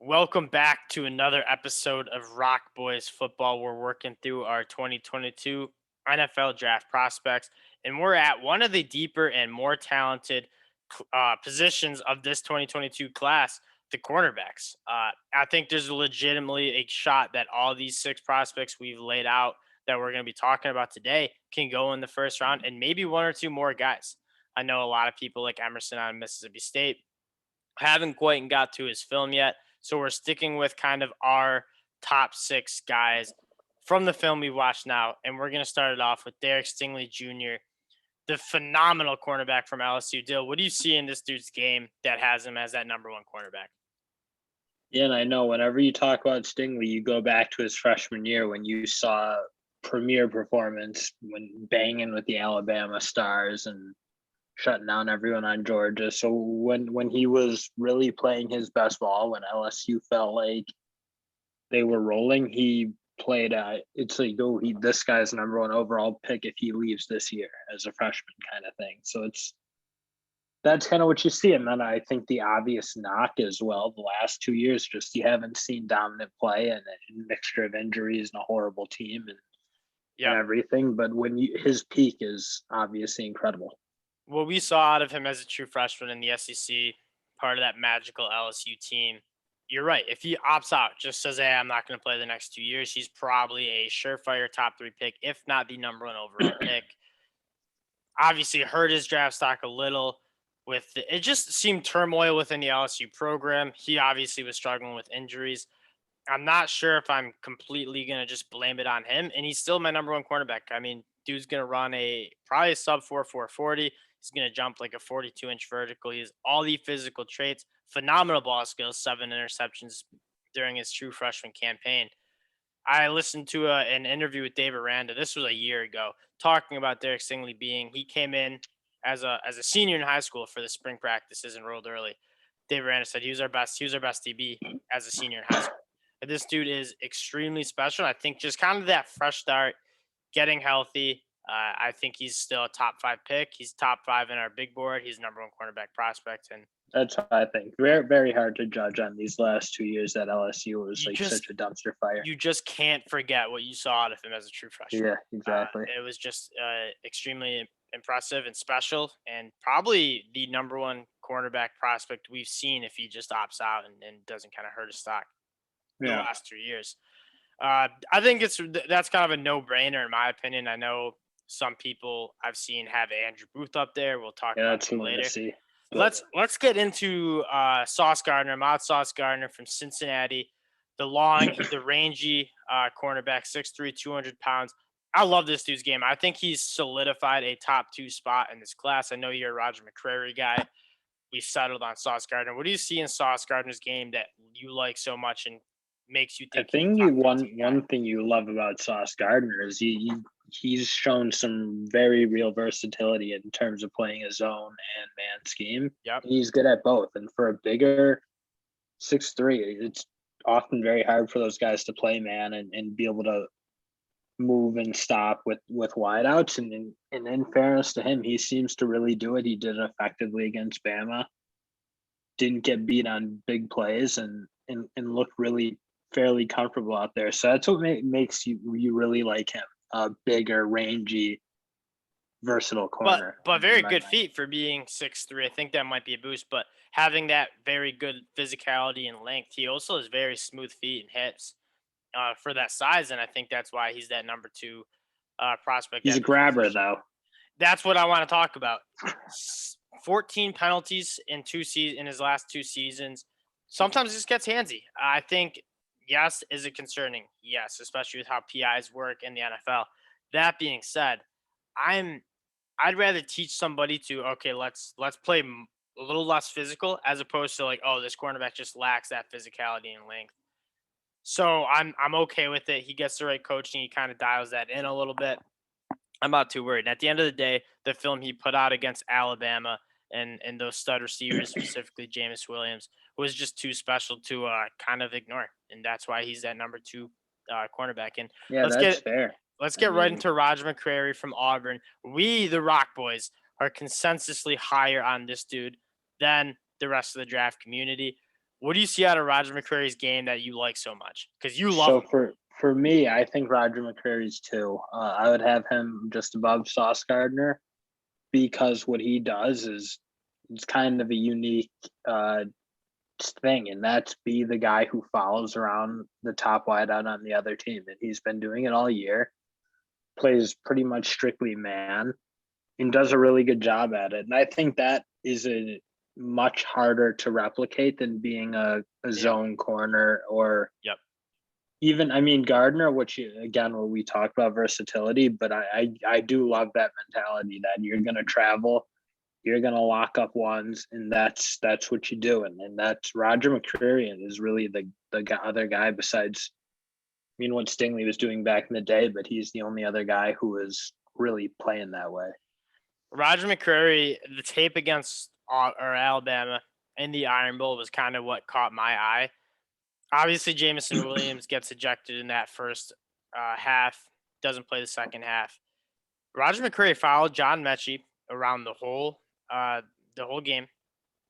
Welcome back to another episode of ROC Boys Football. We're working through our 2022 NFL draft prospects, and we're at one of the deeper and more talented positions of this 2022 class, the cornerbacks. I think there's legitimately a shot that all these six prospects we've laid out that we're going to be talking about today can go in the first round, and maybe one or two more guys. I know a lot of people like Emerson out of Mississippi State haven't quite got to his film yet. So we're sticking with kind of our top six guys from the film we watched now. And we're going to start it off with Derek Stingley Jr., the phenomenal cornerback from LSU. Dill, what do you see in this dude's game that has him as that number one cornerback? Yeah, and I know whenever you talk about Stingley, you go back to his freshman year when you saw premier performance when banging with the Alabama Stars and shutting down everyone on Georgia. So when he was really playing his best ball, when LSU felt like they were rolling, he played it's like, oh, this guy's number one overall pick if he leaves this year as a freshman kind of thing. So that's kind of what you see. And then I think the obvious knock as well, the last 2 years, just you haven't seen dominant play and a mixture of injuries and a horrible team and everything. But his peak is obviously incredible. What we saw out of him as a true freshman in the SEC, part of that magical LSU team, you're right. If he opts out, just says, hey, I'm not going to play the next 2 years, he's probably a surefire top three pick, if not the number one overall pick. Obviously hurt his draft stock a little it just seemed turmoil within the LSU program. He obviously was struggling with injuries. I'm not sure if I'm completely going to just blame it on him. And he's still my number one cornerback. I mean, dude's going to run probably a sub 4.40. He's going to jump like a 42-inch vertical. He has all the physical traits, phenomenal ball skills, 7 interceptions during his true freshman campaign. I listened to an interview with Dave Aranda. This was a year ago, talking about Derek Stingley he came in as a senior in high school for the spring practices enrolled early. Dave Aranda said he was our best DB as a senior in high school. But this dude is extremely special. I think just kind of that fresh start, getting healthy. I think he's still a top 5 pick. He's top 5 in our big board. He's number one cornerback prospect. And that's what I think. Very, very hard to judge on these last 2 years that LSU was such a dumpster fire. You just can't forget what you saw out of him as a true freshman. Yeah, exactly. It was just extremely impressive and special, and probably the number one cornerback prospect we've seen if he just opts out and doesn't kind of hurt his stock the last 2 years. I think that's kind of a no-brainer in my opinion. I know some people I've seen have Andrew Booth up there. We'll talk about him later. Let's get into Sauce Gardner, Ahmad Sauce Gardner from Cincinnati, the rangy cornerback, 6'3", 200 pounds. I love this dude's game. I think he's solidified a top 2 spot in this class. I know you're a Roger McCarry guy. We settled on Sauce Gardner. What do you see in Sauce Gardner's game that you like so much and makes you think? I think one thing you love about Sauce Gardner is he's shown some very real versatility in terms of playing his zone and man scheme. Yep. He's good at both. And for a bigger 6'3", it's often very hard for those guys to play man and be able to move and stop with wideouts. And in fairness to him, he seems to really do it. He did it effectively against Bama. Didn't get beat on big plays and looked really fairly comfortable out there. So that's what makes you really like him. A bigger, rangy, versatile corner. But very good feet for being 6'3". I think that might be a boost. But having that very good physicality and length, he also has very smooth feet and hips for that size. And I think that's why he's that number 2 prospect. He's a grabber, though. That's what I want to talk about. 14 penalties in his last 2 seasons. Sometimes this gets handsy. I think, yes, is it concerning? Yes, especially with how PIs work in the NFL. That being said, I'd rather teach somebody to, okay, let's play a little less physical as opposed to like, oh, this cornerback just lacks that physicality and length. So I'm okay with it. He gets the right coaching. He kind of dials that in a little bit. I'm not too worried. And at the end of the day, the film he put out against Alabama and those stud receivers, specifically Jameis Williams, was just too special to kind of ignore. And that's why he's that number 2 cornerback. And yeah, that's fair. Let's get right into Roger McCarry from Auburn. We, the ROC Boys, are consensusly higher on this dude than the rest of the draft community. What do you see out of Roger McCreary's game that you like so much? Because you love So him. for me, I think Roger McCreary's too. I would have him just above Sauce Gardner because what he does is it's kind of a unique thing, and that's be the guy who follows around the top wideout on the other team. And he's been doing it all year, plays pretty much strictly man, and does a really good job at it. And I think that is a much harder to replicate than being a zone corner or Yep. even, I mean, Gardner, which again, what we talked about versatility, but I do love that mentality that you're going to travel, you're going to lock up ones, and that's what you do. And that's Roger McCreary is really the other guy besides, I mean, what Stingley was doing back in the day, but he's the only other guy who is really playing that way. Roger McCreary, the tape against or Alabama in the Iron Bowl was kind of what caught my eye. Obviously, Jamison Williams gets ejected in that first half, doesn't play the second half. Roger McCreary followed John Mechie around the whole game,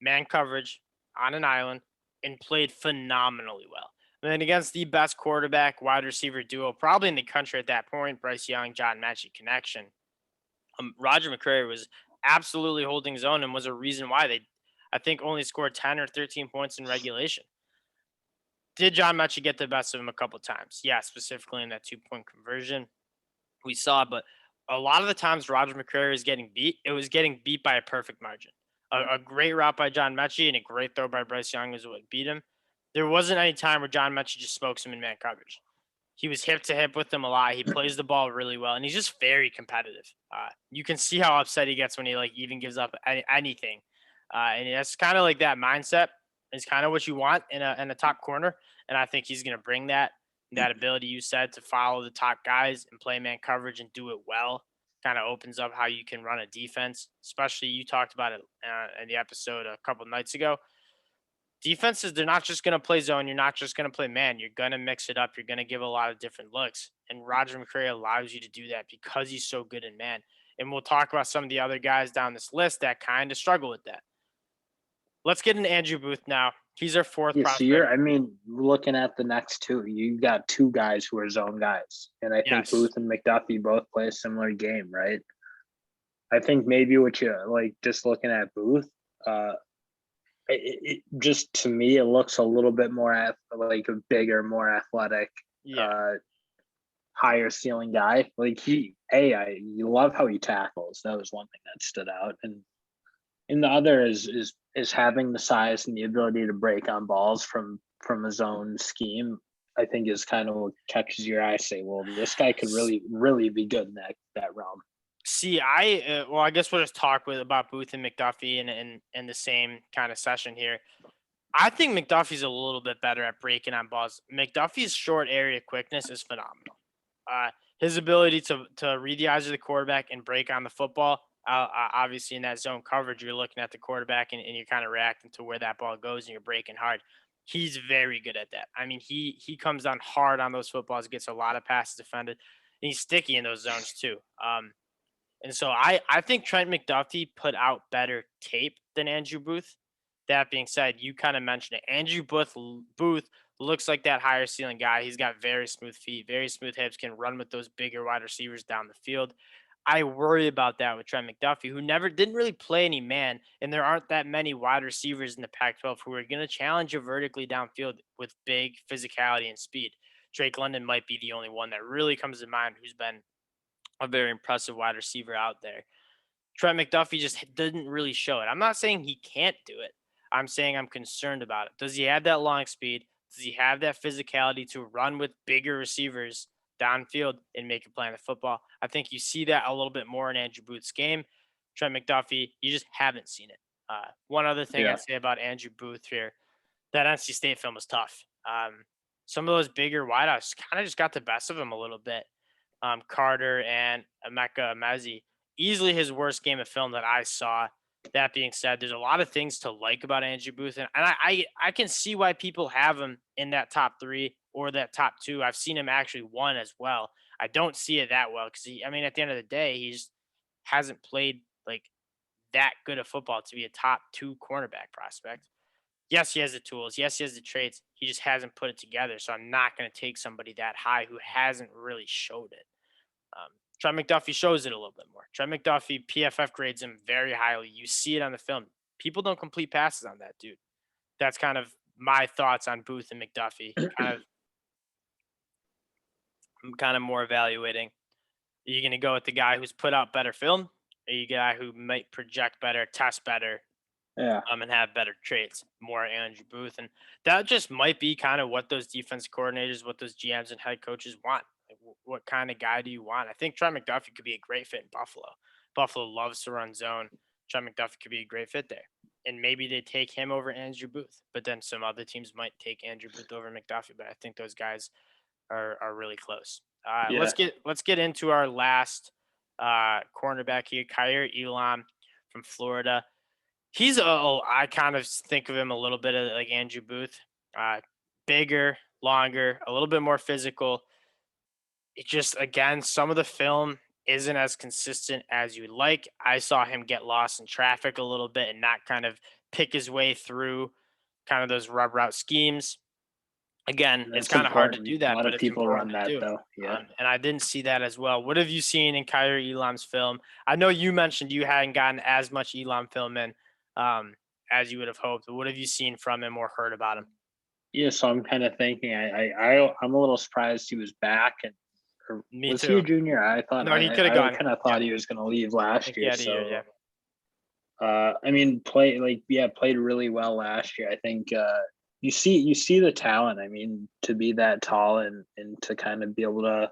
man coverage on an island, and played phenomenally well. And then against the best quarterback wide receiver duo probably in the country at that point, Bryce Young, John Mechie connection. Roger McCreary was absolutely holding his own and was a reason why they, I think, only scored 10 or 13 points in regulation. Did John Mechie get the best of him a couple times? Yeah, specifically in that 2-point conversion we saw. But a lot of the times Roger McCreary is getting beat, it was getting beat by a perfect margin. A great route by John Mechie and a great throw by Bryce Young is what beat him. There wasn't any time where John Mechie just smokes him in man coverage. He was hip to hip with him a lot. He plays the ball really well, and he's just very competitive. You can see how upset he gets when he even gives up anything, and that's kind of like that mindset is kind of what you want in a top corner. And I think he's going to bring that ability you said to follow the top guys and play man coverage and do it well. Kind of opens up how you can run a defense, especially you talked about it in the episode a couple nights ago. Defenses, they're not just going to play zone. You're not just going to play man. You're going to mix it up. You're going to give a lot of different looks. And Roger McCreary allows you to do that because he's so good in man. And we'll talk about some of the other guys down this list that kind of struggle with that. Let's get into Andrew Booth now. He's our fourth prospect. So I mean, looking at the next two, you got two guys who are zone guys. And I think Booth and McDuffie both play a similar game, right? I think maybe what you like just looking at Booth, it just to me it looks a little bit more like a bigger, more athletic, higher ceiling guy. Like you love how he tackles. That was one thing that stood out, and the other is having the size and the ability to break on balls from a zone scheme. I think is kind of what catches your eye. Say, well, this guy could really be good in that realm. See, I guess we'll just talk about Booth and McDuffie in the same kind of session here. I think McDuffie's a little bit better at breaking on balls. McDuffie's short area quickness is phenomenal. His ability to read the eyes of the quarterback and break on the football. Obviously, in that zone coverage, you're looking at the quarterback and you're kind of reacting to where that ball goes and you're breaking hard. He's very good at that. I mean, he comes down hard on those footballs, gets a lot of passes defended, and he's sticky in those zones too. And so I think Trent McDuffie put out better tape than Andrew Booth. That being said, you kind of mentioned it. Andrew Booth looks like that higher ceiling guy. He's got very smooth feet, very smooth hips, can run with those bigger wide receivers down the field. I worry about that with Trent McDuffie, who didn't really play any man, and there aren't that many wide receivers in the Pac-12 who are going to challenge you vertically downfield with big physicality and speed. Drake London might be the only one that really comes to mind who's been a very impressive wide receiver out there. Trent McDuffie just didn't really show it. I'm not saying he can't do it. I'm saying I'm concerned about it. Does he have that long speed? Does he have that physicality to run with bigger receivers downfield and make a play on the football? I think you see that a little bit more in Andrew Booth's game. Trent McDuffie, you just haven't seen it. One other thing I'd say about Andrew Booth here, that NC State film was tough. Some of those bigger wideouts kind of just got the best of him a little bit. Carter and Emeka Emezi, easily his worst game of film that I saw. That being said, there's a lot of things to like about Andrew Booth, and I can see why people have him in that top 3 or that top 2. I've seen him actually 1 as well. I don't see it that well because at the end of the day, he just hasn't played like that good of football to be a top 2 cornerback prospect. Yes, he has the tools. Yes, he has the traits. He just hasn't put it together. So I'm not going to take somebody that high who hasn't really showed it. Um, Trent McDuffie shows it a little bit more. Trent McDuffie, PFF grades him very highly. You see it on the film. People don't complete passes on that dude. That's kind of my thoughts on Booth and McDuffie. I'm kind of more evaluating. Are you going to go with the guy who's put out better film? Or you guy who might project better, test better, Yeah. and have better traits, more Andrew Booth. And that just might be kind of what those defense coordinators, what those GMs and head coaches want. Like, what kind of guy do you want? I think Trent McDuffie could be a great fit in Buffalo. Buffalo loves to run zone. Trent McDuffie could be a great fit there. And maybe they take him over Andrew Booth, but then some other teams might take Andrew Booth over McDuffie. But I think those guys are really close. Yeah. Let's get into our last cornerback here, Kaiir Elam from Florida. He's I kind of think of him a little bit of like Andrew Booth, bigger, longer, a little bit more physical. It just, again, some of the film isn't as consistent as you would like. I saw him get lost in traffic a little bit and not kind of pick his way through kind of those rub route schemes. Again, it's kind of hard to do A that, lot but of it's people important run to that do. though. Yeah. And I didn't see that as well. What have you seen in Kaiir Elam's film? I know you mentioned you hadn't gotten as much Elam film in as you would have hoped, but what have you seen from him or heard about him? Yeah. So I'm kind of thinking I'm a little surprised he was back and or Me was he a too. junior? I thought No, he could have I gone. kind of thought he was going to leave I last think he year. had a year, yeah. So I mean, played really well last year. I think you see the talent. I mean, to be that tall and to kind of be able to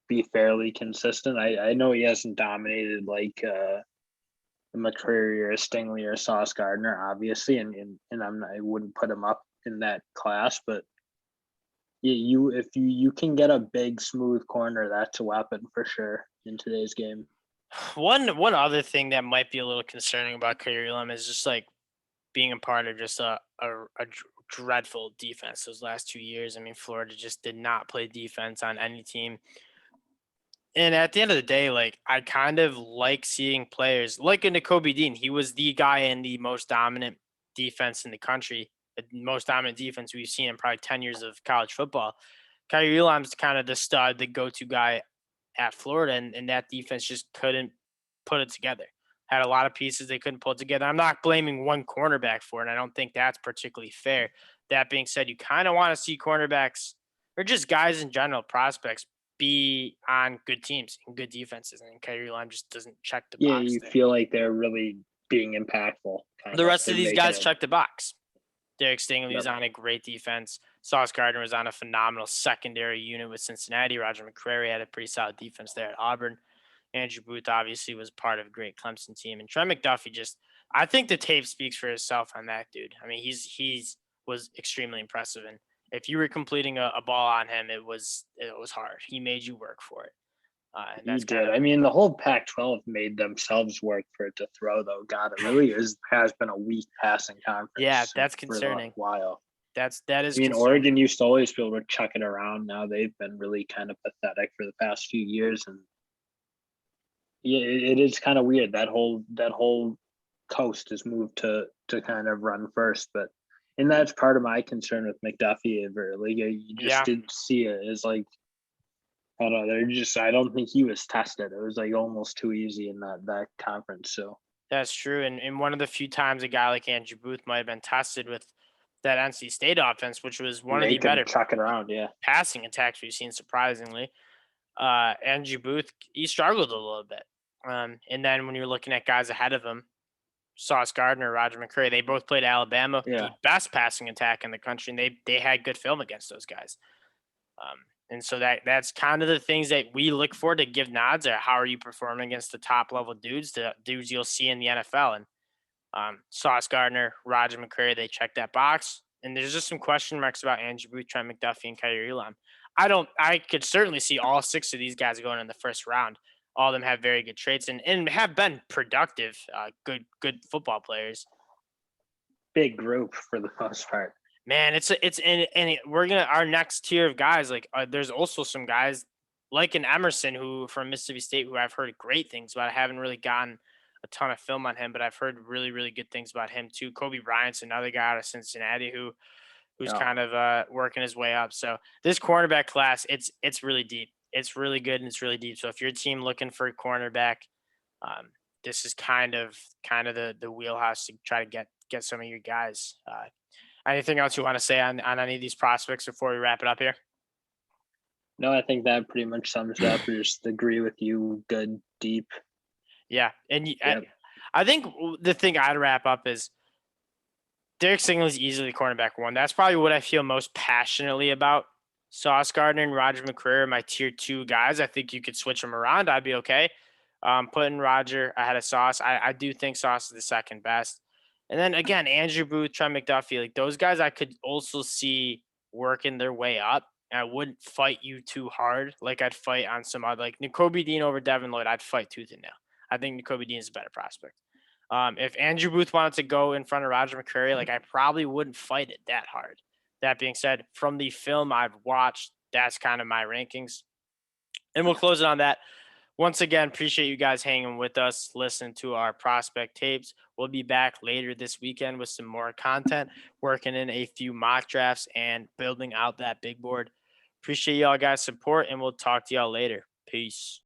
be fairly consistent. I know he hasn't dominated like McCarry or Stingley or Sauce Gardner, obviously, and I wouldn't put him up in that class, but if you can get a big smooth corner, that's a weapon for sure in today's game. One other thing that might be a little concerning about Kaiir Elam is just like being a part of just a dreadful defense those last 2 years. I mean, Florida just did not play defense on any team. And at the end of the day, like, I kind of like seeing players like a Nakobe Dean. He was the guy in the most dominant defense in the country, the most dominant defense we've seen in probably 10 years of college football. Kaiir Elam's kind of the stud, the go-to guy at Florida, and that defense just couldn't put it together. Had a lot of pieces they couldn't pull it together. I'm not blaming one cornerback for it, and I don't think that's particularly fair. That being said, you kind of want to see cornerbacks or just guys in general, prospects, be on good teams and good defenses, and Kyrie Lamb just doesn't check the Yeah, box you there. feel like they're really being impactful. The rest of They're these guys making check the box. Derek Stingley Yep. was on a great defense. Sauce Gardner was on a phenomenal secondary unit with Cincinnati. Roger McCrary had a pretty solid defense there at Auburn. Andrew Booth obviously was part of a great Clemson team. And Trent McDuffie just, I think the tape speaks for itself on that dude. I mean, he's was extremely impressive. And if you were completing a ball on him, it was hard. He made you work for it. And He that's did. I mean, the whole Pac-12 made themselves work for it to throw, though. God, it really has been a weak passing conference. Yeah, that's for concerning. a while. That is. I mean, concerning. Oregon used to always be able to chuck it around. Now they've been really kind of pathetic for the past few years, and yeah, it is kind of weird. That whole coast has moved to kind of run first, but and that's part of my concern with McDuffie. Like you just didn't see it. It's like I don't know. I don't think he was tested. It was like almost too easy in that conference. So That's true. And one of the few times a guy like Andrew Booth might have been tested with that NC State offense, which was one of the better chuck it around, yeah. passing attacks we've seen, surprisingly. Andrew Booth, he struggled a little bit. And then when you're looking at guys ahead of him, Sauce Gardner, Roger McCray, they both played Alabama, the best passing attack in the country, and they had good film against those guys. And so that's kind of the things that we look for to give nods at how are you performing against the top level dudes, the dudes you'll see in the NFL. And Sauce Gardner, Roger McCray, they check that box. And there's just some question marks about Andrew Booth, Trent McDuffie, and Kaiir Elam. I could certainly see all six of these guys going in the first round. All of them have very good traits and have been productive, good football players. Big group for the most part. Man, we're gonna our next tier of guys. Like, there's also some guys like an Emerson from Mississippi State who I've heard great things about. I haven't really gotten a ton of film on him, but I've heard really, really good things about him too. Kobe Bryant's another guy out of Cincinnati who's Yeah. kind of working his way up. So this cornerback class, it's really deep. It's really good and it's really deep. So if your team looking for a cornerback, um, this is kind of the wheelhouse to try to get some of your guys. Anything else you want to say on any of these prospects before we wrap it up here? No, I think that pretty much sums it up. I just agree with you. Good, deep. Yeah, and Yep. I think the thing I'd wrap up is Derek Stingley is easily cornerback one. That's probably what I feel most passionately about. Sauce Gardner and Roger McCreary are my tier 2 guys. I think you could switch them around. I'd be okay. Putting Roger ahead of Sauce. I do think Sauce is the second best. And then again, Andrew Booth, Trent McDuffie, like those guys I could also see working their way up. And I wouldn't fight you too hard like I'd fight on some other, like N'Kobe Dean over Devin Lloyd. I'd fight tooth and nail. I think N'Kobe Dean is a better prospect. If Andrew Booth wanted to go in front of Roger McCreary, like I probably wouldn't fight it that hard. That being said, from the film I've watched, that's kind of my rankings. And we'll close it on that. Once again, appreciate you guys hanging with us, listening to our prospect tapes. We'll be back later this weekend with some more content, working in a few mock drafts and building out that big board. Appreciate y'all guys' support, and we'll talk to y'all later. Peace.